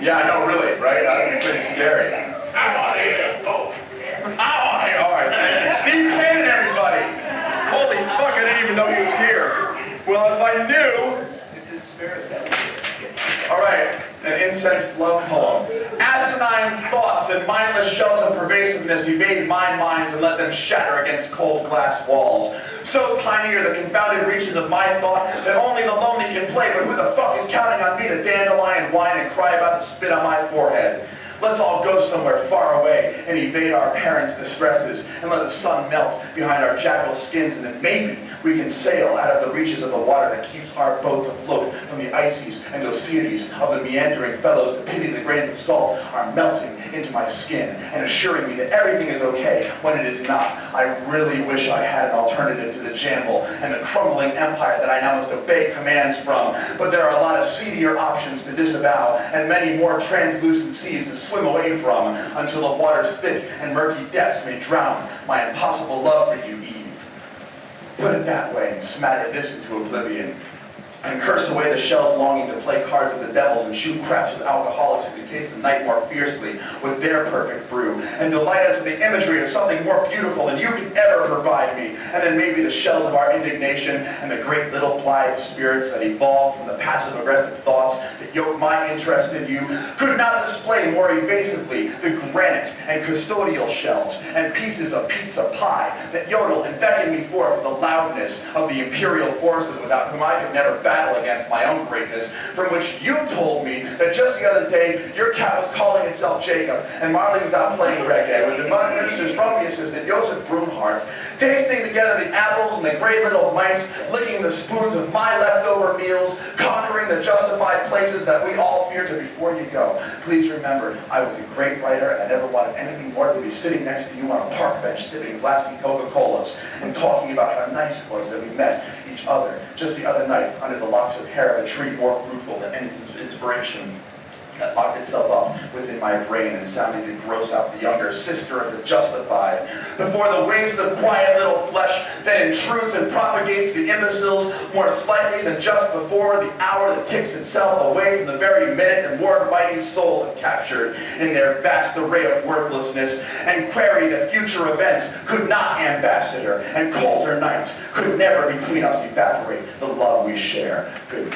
Yeah, I know, really, right? It's pretty scary. I'm out of here. Oh. All right. Steve Cannon, everybody. Holy fuck, I didn't even know he was here. Well, if I knew... All right, an incensed love poem. Asinine thoughts and mindless shells of pervasiveness evade my minds and let them shatter against cold glass walls. So tiny are the confounded reaches of my thought that only the lonely can play, but who the fuck is counting on me to dandelion whine and cry about the spit on my forehead? Let's all go somewhere far away and evade our parents' distresses and let the sun melt behind our jackal skins, and then maybe we can sail out of the reaches of the water that keeps our boats afloat from the Isis and Osiris of the meandering fellows. The pity the grains of salt are melting into my skin and assuring me that everything is okay when it is not. I really wish I had an alternative to the jamble and the crumbling empire that I now must obey commands from. But there are a lot of seedier options to disavow and many more translucent seas to swim away from until the water's thick and murky depths may drown my impossible love for you, Eve. Put it that way and smatter this into oblivion. And curse away the shells longing to play cards with the devils and shoot craps with alcoholics who can taste the night more fiercely with their perfect brew, and delight us with the imagery of something more beautiful than you could ever provide me. And then maybe the shells of our indignation and the great little blithe spirits that evolved from the passive-aggressive thoughts that yoke my interest in you could not display more evasively the granite and custodial shells and pieces of pizza pie that yodel and beckon me forth with the loudness of the imperial forces without whom I could never battle against my own greatness, from which you told me that just the other day your cat was calling itself Jacob and Marley was out playing reggae with the ministers from the assistant Joseph Brunhardt, tasting together the apples and the gray little mice, licking the spoons of my leftover meals, conquering the justified places that we all fear to before you go. Please remember, I was a great writer and I never wanted anything more than to be sitting next to you on a park bench sipping glassy Coca-Colas and talking about how nice it was that we met each other just the other night under the locks of hair of a tree more fruitful than any inspiration that locked itself up within my brain and sounded to gross out the younger sister of the justified. Before the waste of quiet little flesh that intrudes and propagates the imbeciles more slightly than just before the hour that ticks itself away from the very minute the more mighty souls have captured in their vast array of worthlessness and query that future events could not, ambassador, and colder nights could never between us evaporate the love we share. Good.